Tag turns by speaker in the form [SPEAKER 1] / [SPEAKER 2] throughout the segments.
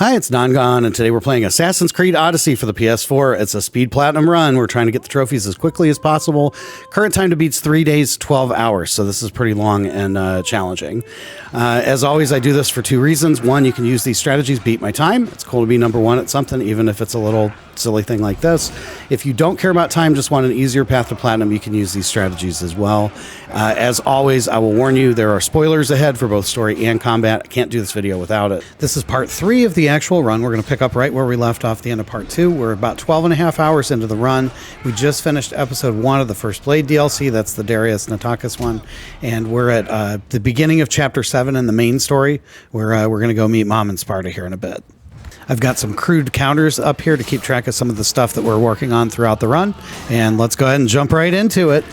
[SPEAKER 1] Hi, it's Nongon, and today we're playing Assassin's Creed Odyssey for the PS4. It's a speed platinum run. We're trying to get the trophies as quickly as possible. Current time to beat's 3 days, 12 hours, so this is pretty long and challenging. As always, I do this for two reasons. One, you can use these strategies, beat my time. It's cool to be number one at something, even if it's a little silly thing like this. If you don't care about time, just want an easier path to platinum, you can use these strategies as well. As always, I will warn you, there are spoilers ahead for both story and combat. I can't do this video without it. This is part 3 of the actual run. We're going to pick up right where we left off the end of part 2. We're about 12 and a half hours into the run. We just finished episode 1 of the First Blade DLC. That's the Darius Natakis one. And we're at the beginning of chapter 7 in the main story, where we're going to go meet Mom in Sparta here in a bit. I've got some crude counters up here to keep track of some of the stuff that we're working on throughout the run. And let's go ahead and jump right into it.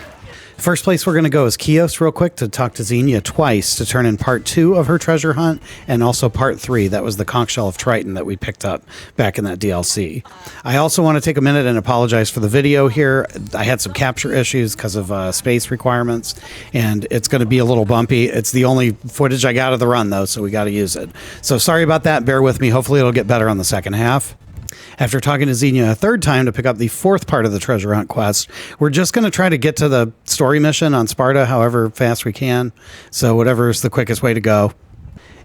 [SPEAKER 1] First place we're going to go is Chios real quick to talk to Xenia twice to turn in part 2 of her treasure hunt and also part 3. That was the conch shell of Triton that we picked up back in that DLC. I also want to take a minute and apologize for the video here. I had some capture issues because of space requirements, and it's going to be a little bumpy. It's the only footage I got of the run, though, so we got to use it. So sorry about that. Bear with me. Hopefully it'll get better on the second half. After talking to Xenia a third time to pick up the 4th part of the treasure hunt quest, we're just going to try to get to the story mission on Sparta however fast we can. So whatever is the quickest way to go.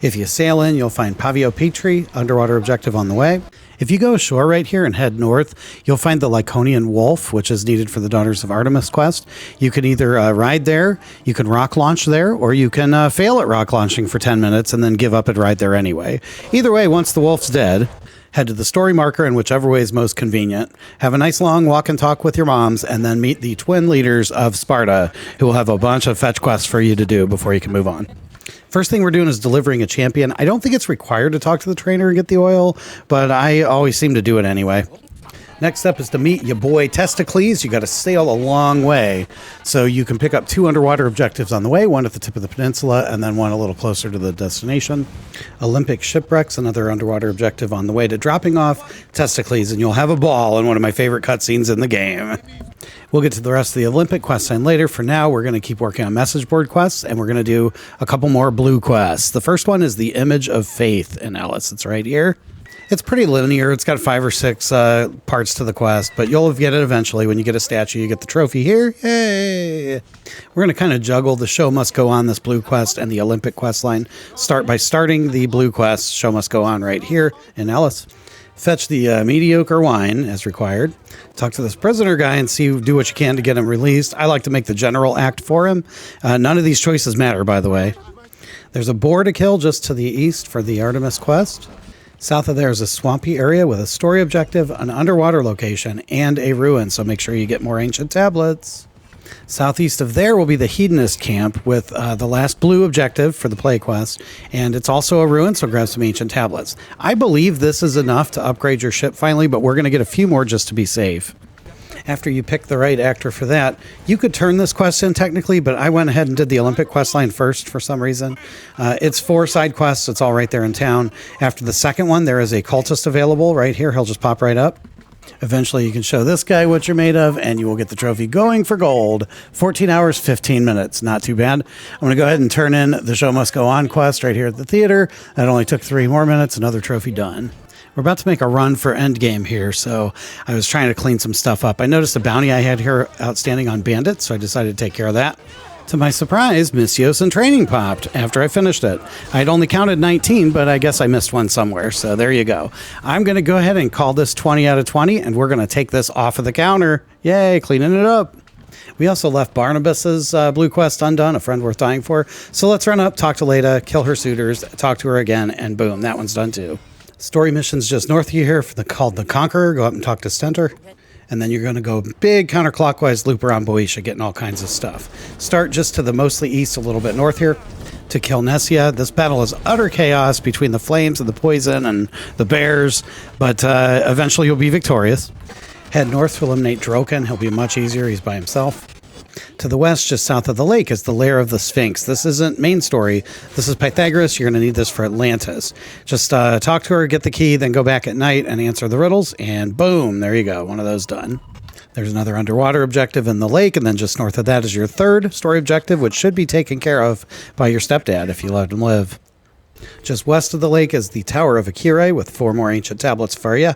[SPEAKER 1] If you sail in, you'll find Pavio Petri, underwater objective on the way. If you go ashore right here and head north, you'll find the Lyconian Wolf, which is needed for the Daughters of Artemis quest. You can either ride there, you can rock launch there, or you can fail at rock launching for 10 minutes and then give up and ride there anyway. Either way, once the wolf's dead, head to the story marker in whichever way is most convenient. Have a nice long walk and talk with your moms, and then meet the twin leaders of Sparta, who will have a bunch of fetch quests for you to do before you can move on. First thing we're doing is delivering a champion. I don't think it's required to talk to the trainer and get the oil, but I always seem to do it anyway. Next up is to meet your boy Testicles. You got to sail a long way, so you can pick up 2 underwater objectives on the way, one at the tip of the peninsula and then one a little closer to the destination. Olympic Shipwrecks, another underwater objective on the way to dropping off Testicles, and you'll have a ball in one of my favorite cutscenes in the game. We'll get to the rest of the Olympic quest line later. For now, we're going to keep working on message board quests, and we're going to do a couple more blue quests. The first one is the Image of Faith in Ellis. It's right here. It's pretty linear. It's got 5 or 6 parts to the quest, but you'll get it eventually. When you get a statue, you get the trophy here. Yay! We're going to kind of juggle the Show Must Go On, this blue quest, and the Olympic quest line. Start by starting the blue quest, Show Must Go On, right here in Ellis. Fetch the mediocre wine as required. Talk to this prisoner guy and do what you can to get him released. I like to make the general act for him. None of these choices matter, by the way. There's a boar to kill just to the east for the Artemis quest. South of there is a swampy area with a story objective, an underwater location, and a ruin, so make sure you get more ancient tablets. Southeast of there will be the Hedonist camp with the last blue objective for the play quest, and it's also a ruin, so grab some ancient tablets. I believe this is enough to upgrade your ship finally, but we're going to get a few more just to be safe. After you pick the right actor for that, you could turn this quest in technically, but I went ahead and did the Olympic quest line first for some reason. It's 4 side quests. It's all right there in town. After the second one, there is a cultist available right here. He'll just pop right up. Eventually, you can show this guy what you're made of, and you will get the trophy going for gold. 14 hours, 15 minutes. Not too bad. I'm going to go ahead and turn in the Show Must Go On quest right here at the theater. That only took 3 more minutes. Another trophy done. We're about to make a run for endgame here, so I was trying to clean some stuff up. I noticed a bounty I had here outstanding on bandits, so I decided to take care of that. To my surprise, Missios and Training popped after I finished it. I'd only counted 19, but I guess I missed one somewhere, so there you go. I'm going to go ahead and call this 20 out of 20, and we're going to take this off of the counter. Yay, cleaning it up. We also left Barnabas's blue quest undone, a friend worth dying for. So let's run up, talk to Leda, kill her suitors, talk to her again, and boom, that one's done too. Story mission's just north of you here called the Conqueror. Go up and talk to Stentor. And then you're going to go big counterclockwise loop around Boeotia, getting all kinds of stuff. Start just to the mostly east, a little bit north here, to kill Nessia. This battle is utter chaos between the flames and the poison and the bears, but eventually you'll be victorious. Head north to eliminate Droken. He'll be much easier. He's by himself. To the west, just south of the lake, is the lair of the Sphinx. This isn't main story. This is Pythagoras. You're going to need this for Atlantis. Just talk to her, get the key, then go back at night and answer the riddles, and boom, there you go. One of those done. There's another underwater objective in the lake, and then just north of that is your 3rd story objective, which should be taken care of by your stepdad if you let him live. Just west of the lake is the Tower of Akire with 4 more ancient tablets for you.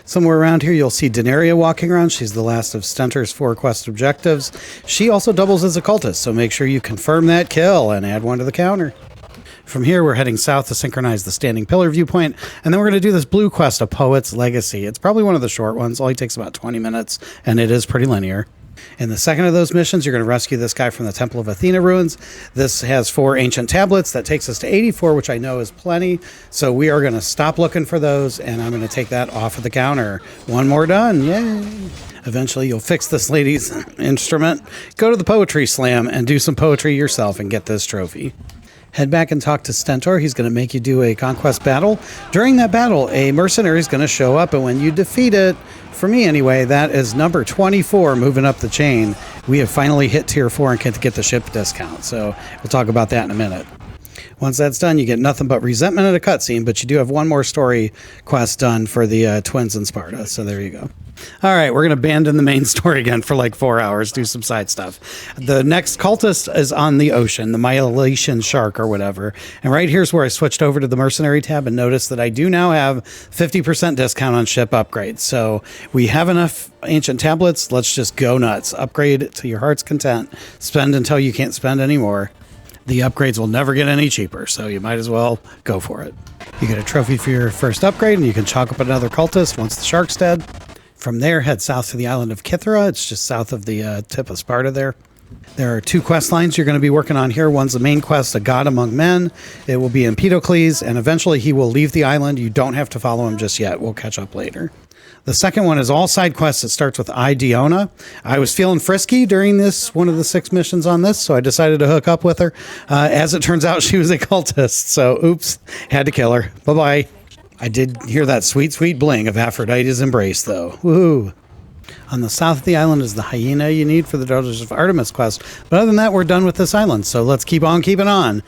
[SPEAKER 1] Somewhere around here, you'll see Denaria walking around. She's the last of Stentor's 4 quest objectives. She also doubles as a cultist, so make sure you confirm that kill and add 1 to the counter. From here, we're heading south to synchronize the Standing Pillar viewpoint, and then we're going to do this blue quest, A Poet's Legacy. It's probably one of the short ones. Only takes about 20 minutes, and it is pretty linear. In the second of those missions, you're going to rescue this guy from the Temple of Athena ruins. This has 4 ancient tablets. That takes us to 84, which I know is plenty. So we are going to stop looking for those, and I'm going to take that off of the counter. 1 more done. Yay. Eventually, you'll fix this lady's instrument, go to the poetry slam, and do some poetry yourself and get this trophy. Head back and talk to Stentor. He's going to make you do a conquest battle. During that battle, a mercenary is going to show up, and when you defeat it, for me anyway, that is number 24 moving up the chain. We have finally hit tier 4 and get the ship discount, so we'll talk about that in a minute. Once that's done, you get nothing but resentment at a cutscene, but you do have 1 more story quest done for the twins in Sparta, so there you go. All right, we're going to abandon the main story again for like 4 hours, do some side stuff. The next cultist is on the ocean, the Myelation Shark or whatever. And right here's where I switched over to the Mercenary tab and noticed that I do now have 50% discount on ship upgrades. So we have enough ancient tablets. Let's just go nuts. Upgrade to your heart's content. Spend until you can't spend anymore. The upgrades will never get any cheaper, so you might as well go for it. You get a trophy for your first upgrade, and you can chalk up another cultist once the shark's dead. From there, head south to the island of Kythera. It's just south of the tip of Sparta there. There are 2 quest lines you're going to be working on here. One's the main quest, A God Among Men. It will be Empedocles, and eventually he will leave the island. You don't have to follow him just yet. We'll catch up later. The second one is all side quests. It starts with Diona. I was feeling frisky during one of the 6 missions on this, so I decided to hook up with her. As it turns out, she was a cultist, so oops, had to kill her. Bye-bye. I did hear that sweet, sweet bling of Aphrodite's embrace, though. Woohoo! On the south of the island is the hyena you need for the Daughters of Artemis quest. But other than that, we're done with this island, so let's keep on keeping on.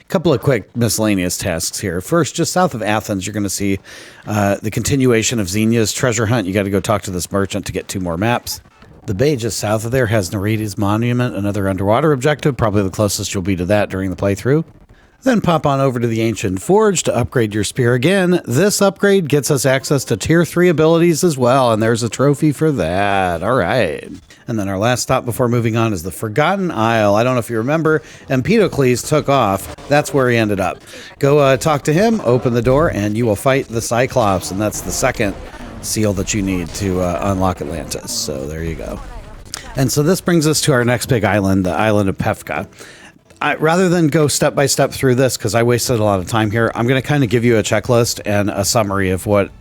[SPEAKER 1] Couple of quick miscellaneous tasks here. First, just south of Athens, you're going to see the continuation of Xenia's treasure hunt. You got to go talk to this merchant to get 2 more maps. The bay just south of there has Nereides Monument, another underwater objective, probably the closest you'll be to that during the playthrough. Then pop on over to the Ancient Forge to upgrade your spear again. This upgrade gets us access to tier 3 abilities as well, and there's a trophy for that. All right. And then our last stop before moving on is the Forgotten Isle. I don't know if you remember, Empedocles took off. That's where he ended up. Go talk to him, open the door, and you will fight the Cyclops, and that's the second seal that you need to unlock Atlantis. So there you go. And so this brings us to our next big island, the island of Pephka. Rather than go step by step through this, because I wasted a lot of time here, I'm going to kind of give you a checklist and a summary of what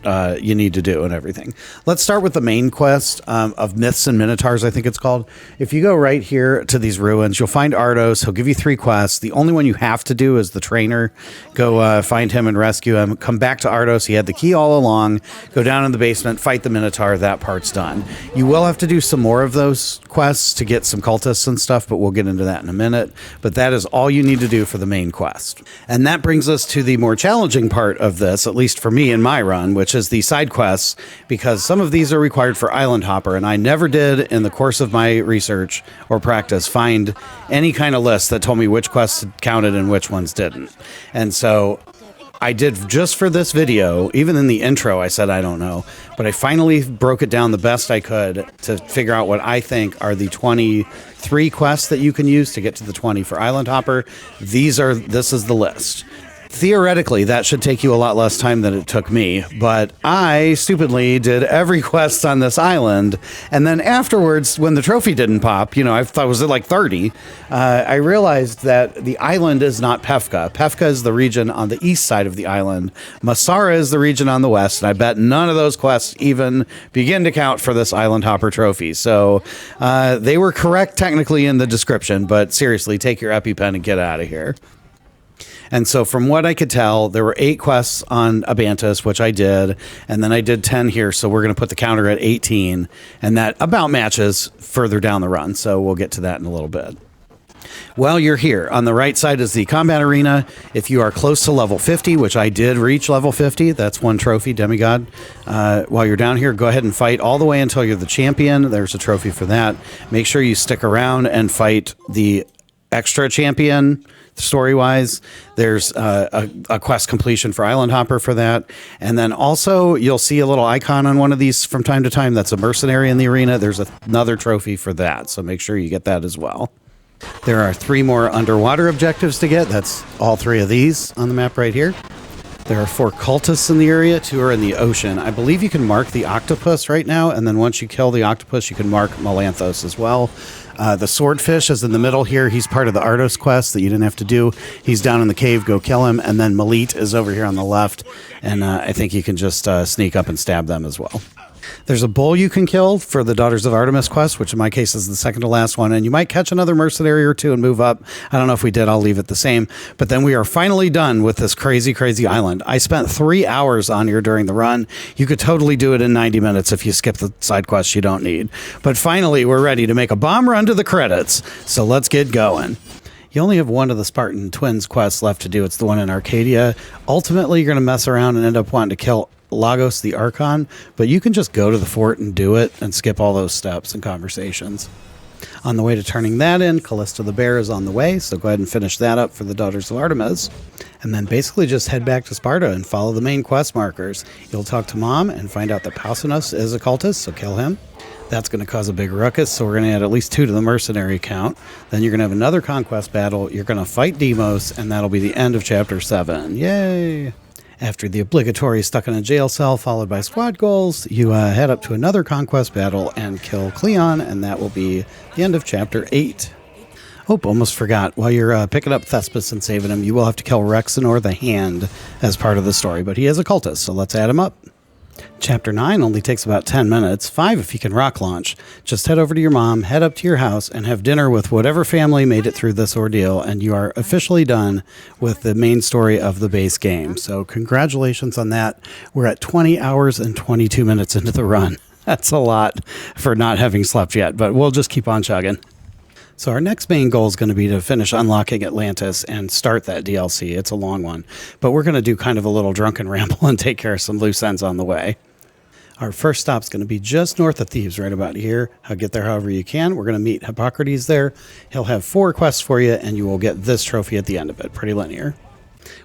[SPEAKER 1] you need to do and everything. Let's start with the main quest of Myths and Minotaurs, I think it's called. If you go right here to these ruins, you'll find Ardos. He'll give you 3 quests. The only one you have to do is the trainer. Go find him and rescue him. Come back to Ardos. He had the key all along. Go down in the basement, fight the Minotaur. That part's done. You will have to do some more of those quests to get some cultists and stuff, but we'll get into that in a minute. But that is all you need to do for the main quest. And that brings us to the more challenging part of this, at least for me in my run, which is the side quests, because some of these are required for Island Hopper, and I never did, in the course of my research or practice, find any kind of list that told me which quests counted and which ones didn't. And so I did, just for this video, even in the intro, I said I don't know, but I finally broke it down the best I could to figure out what I think are the 23 quests that you can use to get to the 20 for Island Hopper. This is the list. Theoretically, that should take you a lot less time than it took me, but I stupidly did every quest on this island, and then afterwards, when the trophy didn't pop, I thought, was it like 30? I realized that the island is not Pephka. Pephka is the region on the east side of the island. Masara is the region on the west, and I bet none of those quests even begin to count for this Island Hopper trophy. So they were correct technically in the description, but seriously, take your EpiPen and get out of here. And so from what I could tell, there were 8 quests on Atlantis, which I did, and then I did 10 here, so we're going to put the counter at 18, and that about matches further down the run, so we'll get to that in a little bit. While you're here, on the right side is the combat arena. If you are close to level 50, which I did reach level 50, that's 1 trophy, Demigod. While you're down here, go ahead and fight all the way until you're the champion. There's a trophy for that. Make sure you stick around and fight the extra champion story-wise. There's a quest completion for Island Hopper for that. And then also you'll see a little icon on one of these from time to time that's a mercenary in the arena. There's another trophy for that, so make sure you get that as well. There are 3 more underwater objectives to get. That's all 3 of these on the map right here. There are 4 cultists in the area, 2 are in the ocean. I believe you can mark the octopus right now, and then once you kill the octopus, you can mark Melanthos as well. The swordfish is in the middle here. He's part of the Ardos quest that you didn't have to do. He's down in the cave, go kill him. And then Malit is over here on the left, and I think you can just sneak up and stab them as well. There's a bull you can kill for the Daughters of Artemis quest, which in my case is the second to last one. And you might catch another mercenary or 2 and move up. I don't know if we did. I'll leave it the same. But then we are finally done with this crazy, crazy island. I spent 3 hours on here during the run. You could totally do it in 90 minutes if you skip the side quests you don't need. But finally, we're ready to make a bomb run to the credits. So let's get going. You only have one of the Spartan twins quests left to do. It's the one in Arcadia. Ultimately, you're going to mess around and end up wanting to kill Lagos the Archon, but you can just go to the fort and do it and skip all those steps and conversations. On the way to turning that in, Callista the Bear is on the way, so go ahead and finish that up for the Daughters of Artemis. And then basically just head back to Sparta and follow the main quest markers. You'll talk to Mom and find out that Pausinus is a cultist, so kill him. That's going to cause a big ruckus, so we're going to add at least 2 to the mercenary count. Then you're going to have another conquest battle. You're going to fight Deimos, and that'll be the end of Chapter 7. Yay! After the obligatory stuck in a jail cell followed by squad goals, you head up to another conquest battle and kill Cleon, and that will be the end of Chapter 8. Oh, almost forgot. While you're picking up Thespis and saving him, you will have to kill Rexenor the Hand as part of the story, but he is a cultist, so let's add him up. Chapter 9 only takes about 10 minutes, 5 if you can rock launch. Just head over to your mom, head up to your house, and have dinner with whatever family made it through this ordeal, and you are officially done with the main story of the base game. So congratulations on that. We're at 20 hours and 22 minutes into the run. That's a lot for not having slept yet, but we'll just keep on chugging. So our next main goal is going to be to finish unlocking Atlantis and start that DLC. It's a long one, but we're going to do kind of a little drunken ramble and take care of some loose ends on the way. Our first stop is going to be just north of Thebes, right about here. Get there however you can. We're going to meet Hippocrates there. He'll have 4 quests for you, and you will get this trophy at the end of it. Pretty linear.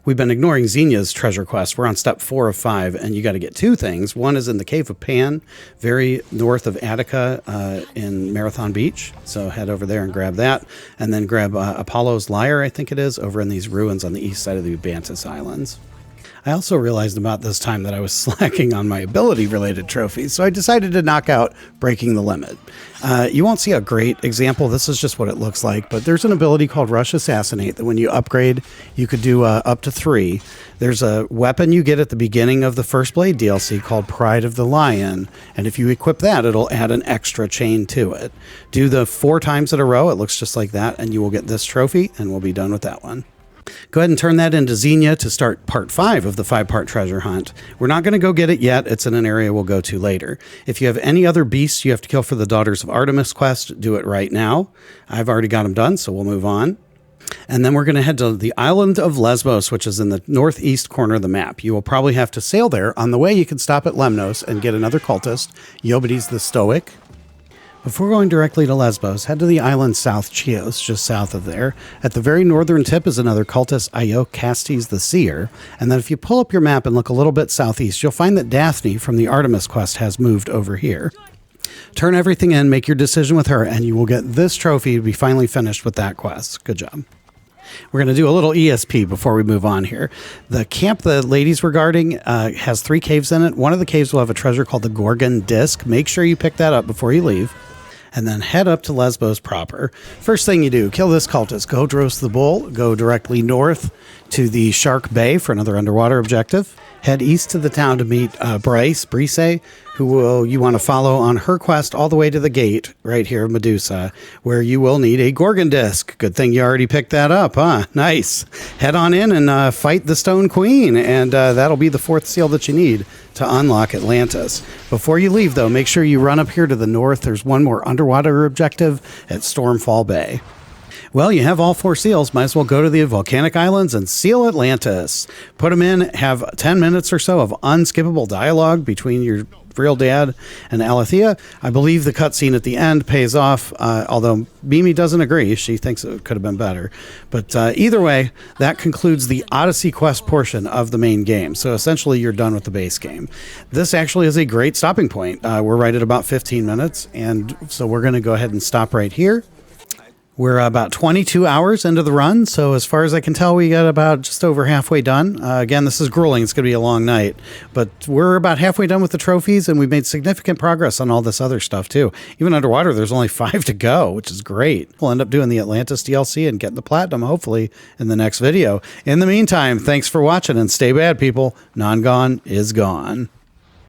[SPEAKER 1] We've been ignoring Xenia's treasure quest. We're on step 4 of 5, and you got to get 2 things. One is in the Cave of Pan, very north of Attica in Marathon Beach. So head over there and grab that. And then grab Apollo's Lyre, I think it is, over in these ruins on the east side of the Bantus Islands. I also realized about this time that I was slacking on my ability-related trophies, so I decided to knock out Breaking the Limit. You won't see a great example. This is just what it looks like, but there's an ability called Rush Assassinate that when you upgrade, you could do up to 3. There's a weapon you get at the beginning of the First Blade DLC called Pride of the Lion, and if you equip that, it'll add an extra chain to it. Do the 4 times in a row. It looks just like that, and you will get this trophy, and we'll be done with that one. Go ahead and turn that into Xenia to start part 5 of the 5-part treasure hunt. We're not going to go get it yet. It's in an area we'll go to later. If you have any other beasts you have to kill for the Daughters of Artemis quest, do it right now. I've already got them done, so we'll move on. And then we're going to head to the island of Lesbos, which is in the northeast corner of the map. You will probably have to sail there. On the way, you can stop at Lemnos and get another cultist, Iobates the Stoic. Before going directly to Lesbos, head to the island South Chios, just south of there. At the very northern tip is another cultist, Iocastes the Seer. And then if you pull up your map and look a little bit southeast, you'll find that Daphne from the Artemis quest has moved over here. Turn everything in, make your decision with her, and you will get this trophy to be finally finished with that quest. Good job. We're going to do a little ESP before we move on here. The camp the ladies were guarding has 3 caves in it. One of the caves will have a treasure called the Gorgon Disc. Make sure you pick that up before you leave. And then head up to Lesbos proper. First thing you do, kill this cultist. Go Dros the Bull. Go directly north to the Shark Bay for another underwater objective. Head east to the town to meet Brice, who you want to follow on her quest all the way to the gate right here of Medusa, where you will need a Gorgon Disc. Good thing you already picked that up, huh? Nice. Head on in and fight the Stone Queen, and that'll be the 4th seal that you need to unlock Atlantis. Before you leave, though, make sure you run up here to the north. There's one more underwater objective at Stormfall Bay. Well, you have all 4 seals. Might as well go to the volcanic islands and seal Atlantis. Put them in, have 10 minutes or so of unskippable dialogue between your real dad and Alethea. I believe the cutscene at the end pays off, although Mimi doesn't agree. She thinks it could have been better. But either way, that concludes the Odyssey quest portion of the main game. So essentially, you're done with the base game. This actually is a great stopping point. We're right at about 15 minutes, and so we're going to go ahead and stop right here. We're about 22 hours into the run, so as far as I can tell, we got about just over halfway done. Again, this is grueling. It's going to be a long night, but we're about halfway done with the trophies, and we've made significant progress on all this other stuff, too. Even underwater, there's only 5 to go, which is great. We'll end up doing the Atlantis DLC and getting the Platinum, hopefully, in the next video. In the meantime, thanks for watching, and stay bad, people. Non-gone is gone.